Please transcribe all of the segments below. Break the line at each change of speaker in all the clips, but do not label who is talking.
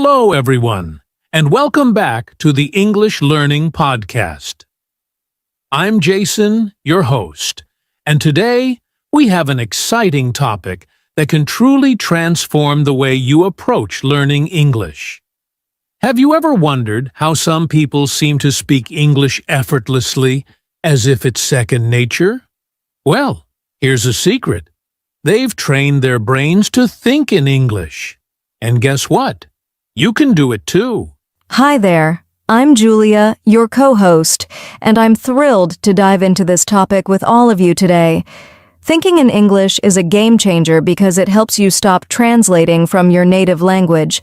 Hello, everyone, and welcome back to the English Learning Podcast. I'm Jason, your host, and today we have an exciting topic that can truly transform the way you approach learning English. Have you ever wondered how some people seem to speak English effortlessly, as if it's second nature? Well, here's a secret. They've trained their brains to think in English. And guess what? You can do it too.
Hi there, I'm Julia, your co-host, and I'm thrilled to dive into this topic with all of you today. Thinking in English is a game changer because it helps you stop translating from your native language.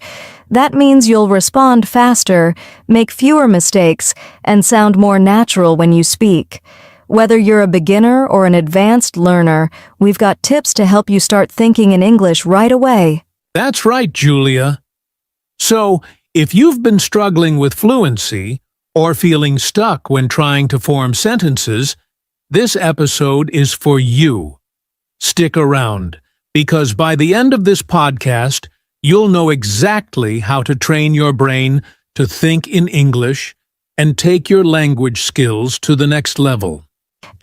That means you'll respond faster, make fewer mistakes, and sound more natural when you speak. Whether you're a beginner or an advanced learner, we've got tips to help you start thinking in English right away.
That's right, Julia. So, if you've been struggling with fluency or feeling stuck when trying to form sentences, this episode is for you. Stick around, because by the end of this podcast, you'll know exactly how to train your brain to think in English and take your language skills to the next level.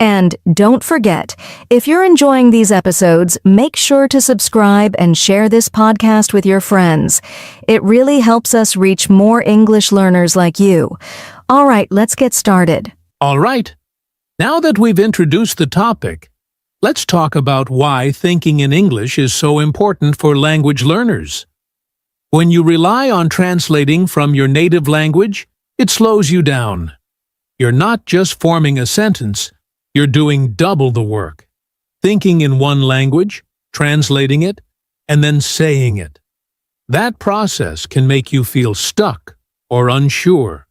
And don't forget, if you're enjoying these episodes, make sure to subscribe and share this podcast with your friends. It really helps us reach more English learners like you. All right, let's get started.
All right. Now that we've introduced the topic, let's talk about why thinking in English is so important for language learners. When you rely on translating from your native language, it slows you down. You're not just forming a sentence, you're doing double the work. Thinking in one language, translating it, and then saying it. That process can make you feel stuck or unsure.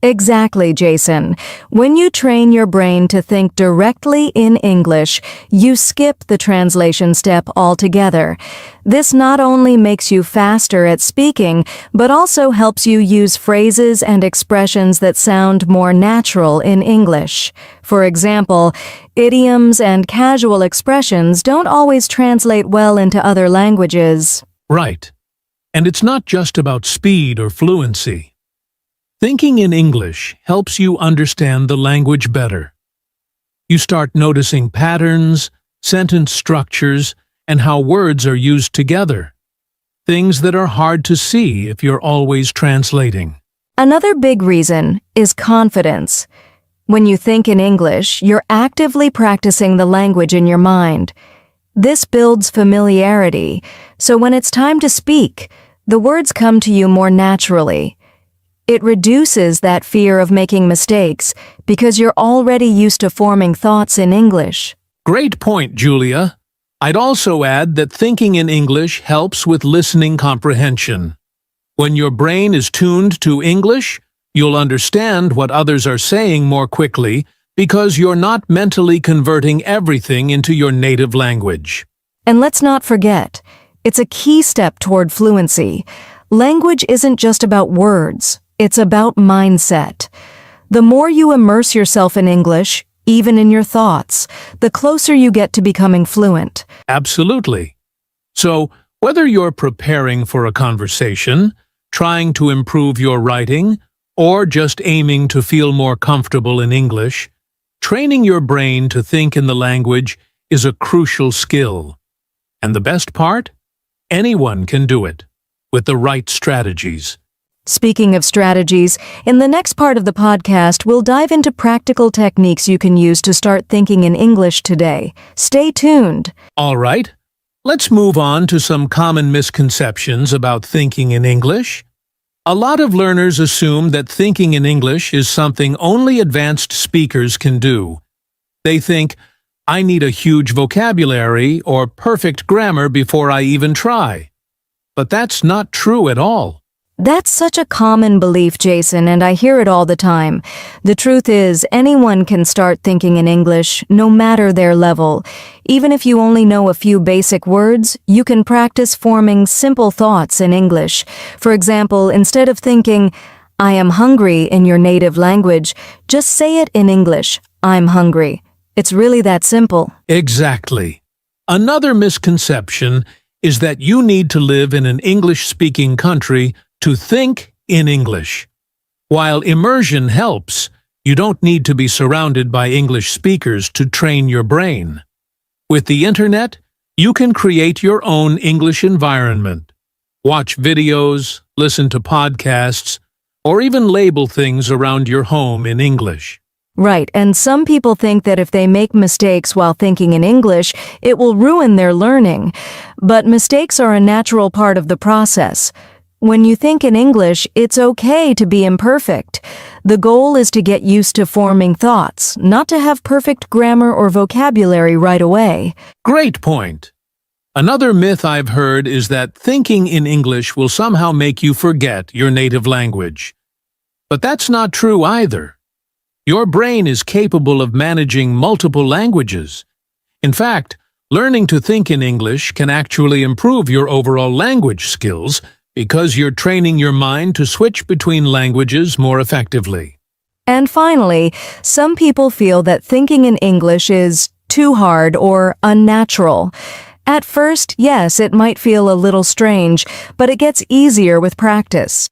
Exactly, Jason. When you train your brain to think directly in English, you skip the translation step altogether. This not only makes you faster at speaking, but also helps you use phrases and expressions that sound more natural in English. For example, idioms and casual expressions don't always translate well into other languages.
Right. And it's not just about speed or fluency. Thinking in English helps you understand the language better. You start noticing patterns, sentence structures, and how words are used together. Things that are hard to see if you're always translating.
Another big reason is confidence. When you think in English, you're actively practicing the language in your mind. This builds familiarity, so when it's time to speak, the words come to you more naturally. It reduces that fear of making mistakes because you're already used to forming thoughts in English.
Great point, Julia. I'd also add that thinking in English helps with listening comprehension. When your brain is tuned to English, you'll understand what others are saying more quickly because you're not mentally converting everything into your native language.
And let's not forget, it's a key step toward fluency. Language isn't just about words. It's about mindset. The more you immerse yourself in English, even in your thoughts, the closer you get to becoming fluent.
Absolutely. So, whether you're preparing for a conversation, trying to improve your writing, or just aiming to feel more comfortable in English, training your brain to think in the language is a crucial skill. And the best part? Anyone can do it, with the right strategies.
Speaking of strategies, in the next part of the podcast, we'll dive into practical techniques you can use to start thinking in English today. Stay tuned.
All right, let's move on to some common misconceptions about thinking in English. A lot of learners assume that thinking in English is something only advanced speakers can do. They think, I need a huge vocabulary or perfect grammar before I even try. But that's not true at all.
That's such a common belief, Jason, and I hear it all the time. The truth is, anyone can start thinking in English, no matter their level. Even if you only know a few basic words, you can practice forming simple thoughts in English. For example, instead of thinking, I am hungry in your native language, just say it in English, I'm hungry. It's really that simple.
Exactly. Another misconception is that you need to live in an English-speaking country to think in English. While immersion helps, you don't need to be surrounded by English speakers to train your brain. With the internet, you can create your own English environment. Watch videos, listen to podcasts, or even label things around your home in English.
Right, and some people think that if they make mistakes while thinking in English, it will ruin their learning. But mistakes are a natural part of the process. When you think in English, it's okay to be imperfect. The goal is to get used to forming thoughts, not to have perfect grammar or vocabulary right away.
Great point. Another myth I've heard is that thinking in English will somehow make you forget your native language. But that's not true either. Your brain is capable of managing multiple languages. In fact, learning to think in English can actually improve your overall language skills because you're training your mind to switch between languages more effectively.
And finally, some people feel that thinking in English is too hard or unnatural. At first, yes, it might feel a little strange, but it gets easier with practice.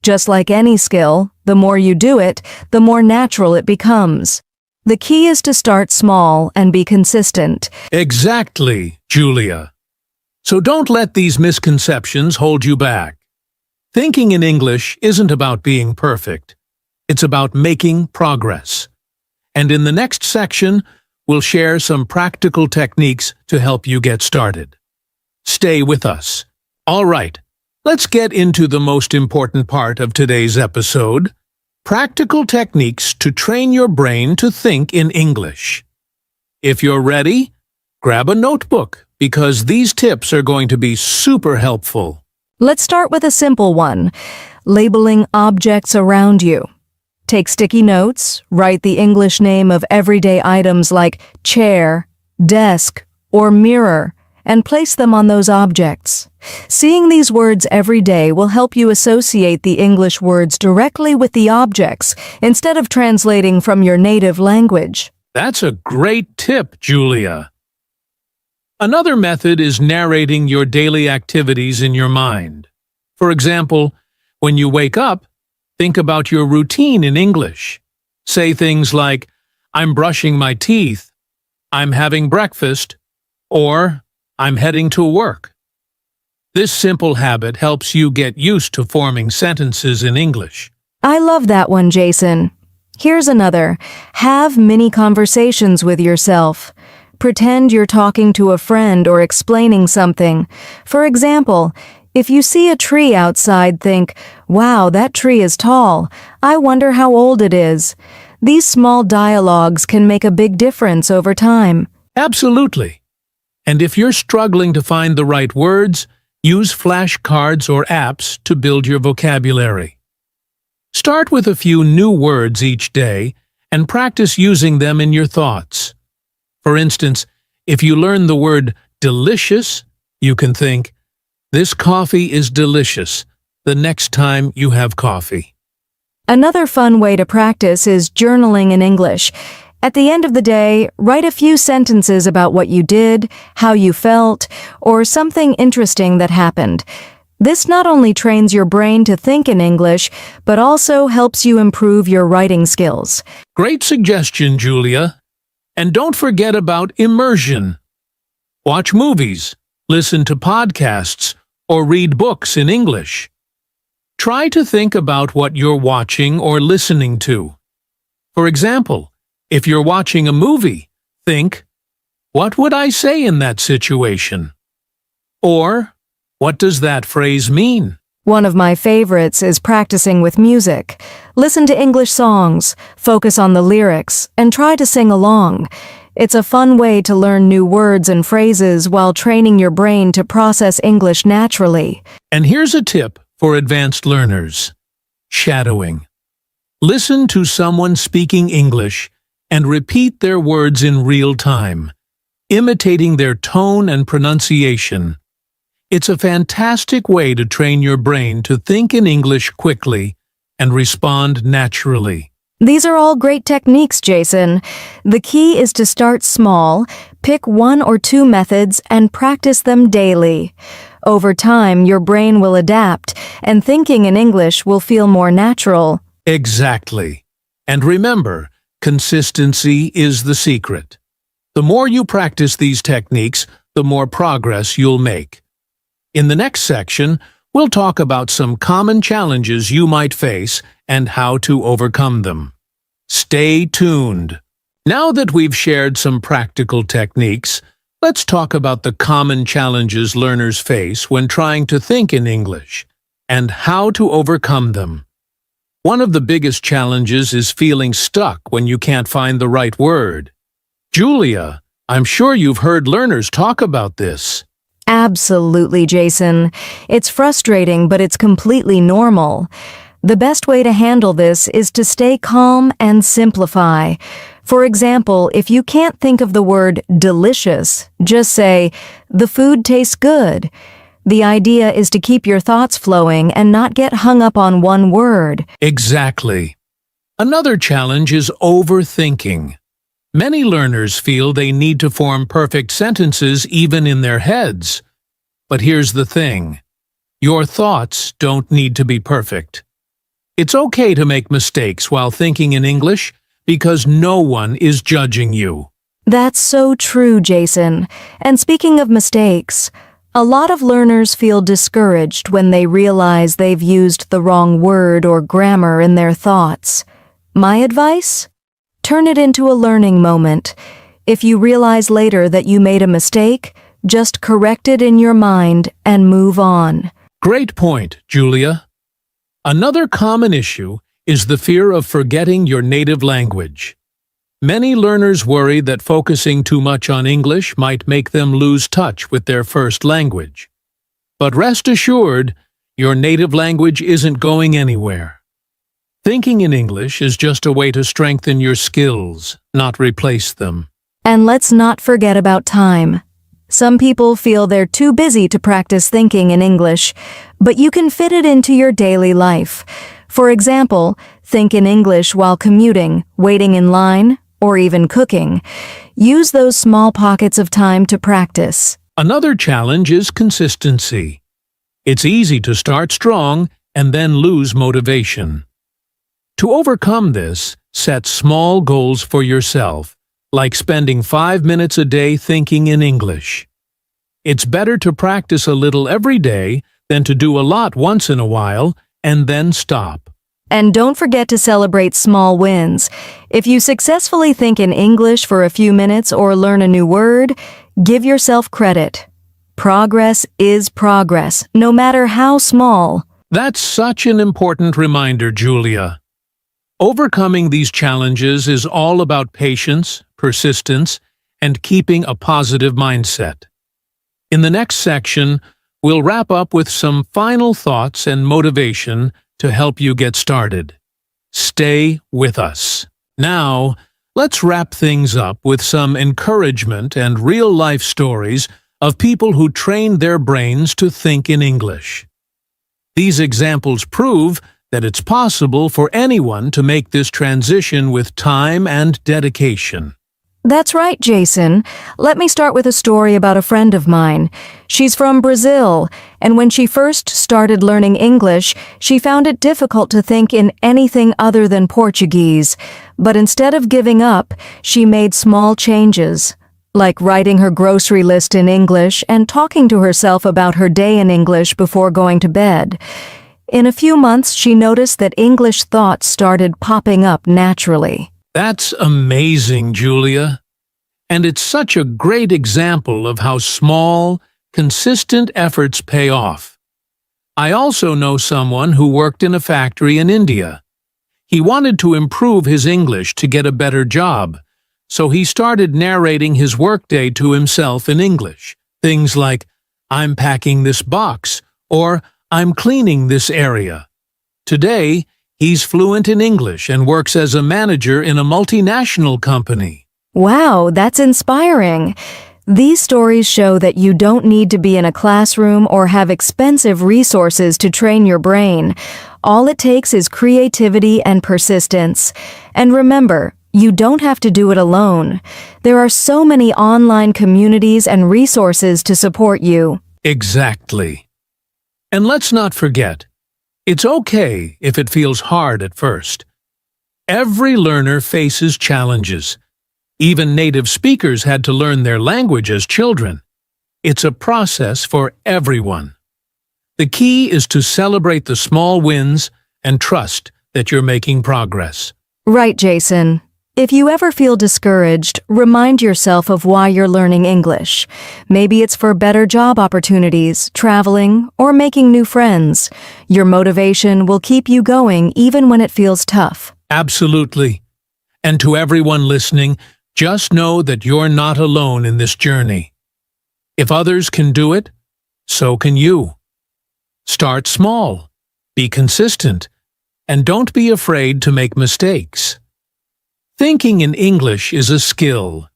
Just like any skill, the more you do it, the more natural it becomes. The key is to start small and be consistent.
Exactly, Julia. So don't let these misconceptions hold you back. Thinking in English isn't about being perfect. It's about making progress. And in the next section, we'll share some practical techniques to help you get started. Stay with us. All right, let's get into the most important part of today's episode: practical techniques to train your brain to think in English. If you're ready, grab a notebook, because these tips are going to be super helpful.
Let's start with a simple one: labeling objects around you. Take sticky notes, write the English name of everyday items like chair, desk, or mirror, and place them on those objects. Seeing these words every day will help you associate the English words directly with the objects instead of translating from your native language.
That's a great tip, Julia. Another method is narrating your daily activities in your mind. For example, when you wake up, think about your routine in English. Say things like, "I'm brushing my teeth," "I'm having breakfast," or "I'm heading to work." This simple habit helps you get used to forming sentences in English.
I love that one, Jason. Here's another: have mini conversations with yourself. Pretend you're talking to a friend or explaining something. For example, if you see a tree outside, think, "Wow, that tree is tall. I wonder how old it is." These small dialogues can make a big difference over time.
Absolutely. And if you're struggling to find the right words, use flashcards or apps to build your vocabulary. Start with a few new words each day and practice using them in your thoughts. For instance, if you learn the word delicious, you can think, "This coffee is delicious," the next time you have coffee.
Another fun way to practice is journaling in English. At the end of the day, write a few sentences about what you did, how you felt, or something interesting that happened. This not only trains your brain to think in English, but also helps you improve your writing skills.
Great suggestion, Julia. And don't forget about immersion. Watch movies, listen to podcasts, or read books in English. Try to think about what you're watching or listening to. For example, if you're watching a movie, think, "What would I say in that situation?" Or, "What does that phrase mean?"
One of my favorites is practicing with music. Listen to English songs, focus on the lyrics, and try to sing along. It's a fun way to learn new words and phrases while training your brain to process English naturally.
And here's a tip for advanced learners: shadowing. Listen to someone speaking English and repeat their words in real time, imitating their tone and pronunciation. It's a fantastic way to train your brain to think in English quickly and respond naturally.
These are all great techniques, Jason. The key is to start small, pick one or two methods, and practice them daily. Over time, your brain will adapt, and thinking in English will feel more natural.
Exactly. And remember, consistency is the secret. The more you practice these techniques, the more progress you'll make. In the next section, we'll talk about some common challenges you might face and how to overcome them. Stay tuned. Now that we've shared some practical techniques, let's talk about the common challenges learners face when trying to think in English and how to overcome them. One of the biggest challenges is feeling stuck when you can't find the right word. Julia, I'm sure you've heard learners talk about this.
Absolutely, Jason. It's frustrating, but it's completely normal. The best way to handle this is to stay calm and simplify. For example, if you can't think of the word delicious, just say, "The food tastes good." The idea is to keep your thoughts flowing and not get hung up on one word.
Exactly. Another challenge is overthinking. Many learners feel they need to form perfect sentences even in their heads. But here's the thing. Your thoughts don't need to be perfect. It's okay to make mistakes while thinking in English because no one is judging you.
That's so true, Jason. And speaking of mistakes, a lot of learners feel discouraged when they realize they've used the wrong word or grammar in their thoughts. My advice? Turn it into a learning moment. If you realize later that you made a mistake, just correct it in your mind and move on.
Great point, Julia. Another common issue is the fear of forgetting your native language. Many learners worry that focusing too much on English might make them lose touch with their first language. But rest assured, your native language isn't going anywhere. Thinking in English is just a way to strengthen your skills, not replace them.
And let's not forget about time. Some people feel they're too busy to practice thinking in English, but you can fit it into your daily life. For example, think in English while commuting, waiting in line, or even cooking. Use those small pockets of time to practice.
Another challenge is consistency. It's easy to start strong and then lose motivation. To overcome this, set small goals for yourself, like spending 5 minutes a day thinking in English. It's better to practice a little every day than to do a lot once in a while and then stop.
And don't forget to celebrate small wins. If you successfully think in English for a few minutes or learn a new word, give yourself credit. Progress is progress, no matter how small.
That's such an important reminder, Julia. Overcoming these challenges is all about patience, persistence, and keeping a positive mindset. In the next section, we'll wrap up with some final thoughts and motivation to help you get started. Stay with us. Now, let's wrap things up with some encouragement and real-life stories of people who trained their brains to think in English. These examples prove that it's possible for anyone to make this transition with time and dedication.
That's right, Jason. Let me start with a story about a friend of mine. She's from Brazil, and when she first started learning English, she found it difficult to think in anything other than Portuguese. But instead of giving up, she made small changes, like writing her grocery list in English and talking to herself about her day in English before going to bed. In a few months, she noticed that English thoughts started popping up naturally.
That's amazing, Julia. And it's such a great example of how small, consistent efforts pay off. I also know someone who worked in a factory in India. He wanted to improve his English to get a better job, so he started narrating his workday to himself in English. Things like, "I'm packing this box," or "I'm cleaning this area." Today, he's fluent in English and works as a manager in a multinational company.
Wow, that's inspiring. These stories show that you don't need to be in a classroom or have expensive resources to train your brain. All it takes is creativity and persistence. And remember, you don't have to do it alone. There are so many online communities and resources to support you.
Exactly. And let's not forget, it's okay if it feels hard at first. Every learner faces challenges. Even native speakers had to learn their language as children. It's a process for everyone. The key is to celebrate the small wins and trust that you're making progress.
Right, Jason. If you ever feel discouraged, remind yourself of why you're learning English. Maybe it's for better job opportunities, traveling, or making new friends. Your motivation will keep you going even when it feels tough.
Absolutely. And to everyone listening, just know that you're not alone in this journey. If others can do it, so can you. Start small, be consistent, and don't be afraid to make mistakes. Thinking in English is a skill,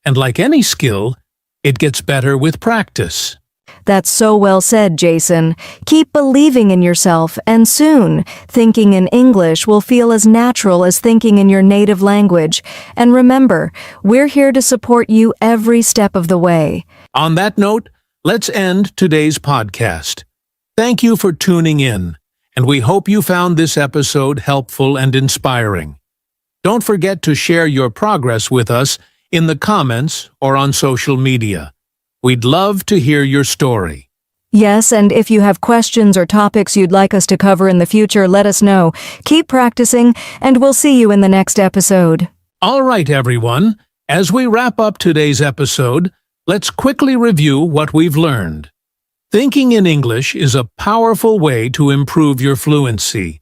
and like any skill, it gets better with practice.
That's so well said, Jason. Keep believing in yourself, and soon, thinking in English will feel as natural as thinking in your native language. And remember, we're here to support you every step of the way.
On that note, let's end today's podcast. Thank you for tuning in, and we hope you found this episode helpful and inspiring. Don't forget to share your progress with us in the comments or on social media. We'd love to hear your story.
Yes, and if you have questions or topics you'd like us to cover in the future, let us know. Keep practicing, and we'll see you in the next episode.
All right, everyone. As we wrap up today's episode, let's quickly review what we've learned. Thinking in English is a powerful way to improve your fluency.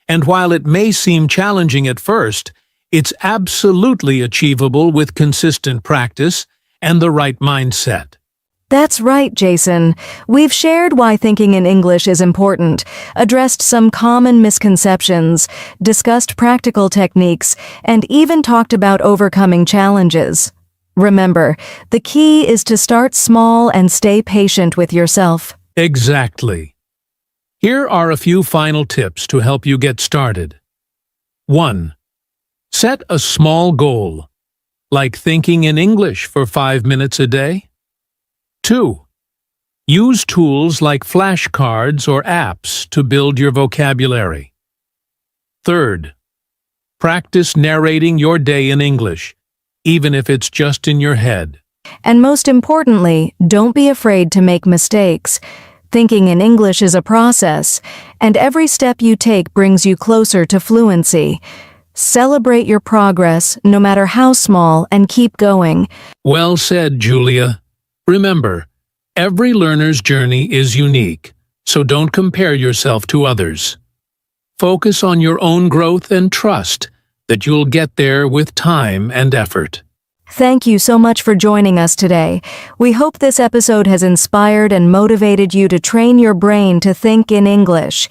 And while it may seem challenging at first, it's absolutely achievable with consistent practice and the right mindset.
That's right, Jason. We've shared why thinking in English is important, addressed some common misconceptions, discussed practical techniques, and even talked about overcoming challenges. Remember, the key is to start small and stay patient with yourself.
Exactly. Here are a few final tips to help you get started. 1. Set a small goal, like thinking in English for 5 minutes a day. 2. Use tools like flashcards or apps to build your vocabulary. 3. Practice narrating your day in English, even if it's just in your head.
And most importantly, don't be afraid to make mistakes. Thinking in English is a process, and every step you take brings you closer to fluency. Celebrate your progress, no matter how small, and keep going.
Well said, Julia. Remember, every learner's journey is unique, so don't compare yourself to others. Focus on your own growth and trust that you'll get there with time and effort.
Thank you so much for joining us today. We hope this episode has inspired and motivated you to train your brain to think in English.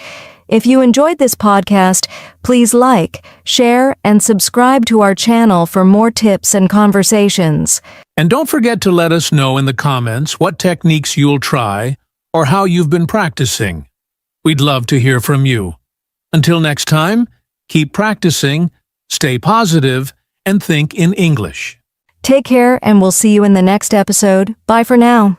If you enjoyed this podcast, please like, share, and subscribe to our channel for more tips and conversations.
And don't forget to let us know in the comments what techniques you'll try or how you've been practicing. We'd love to hear from you. Until next time, keep practicing, stay positive, and think in English.
Take care, and we'll see you in the next episode. Bye for now.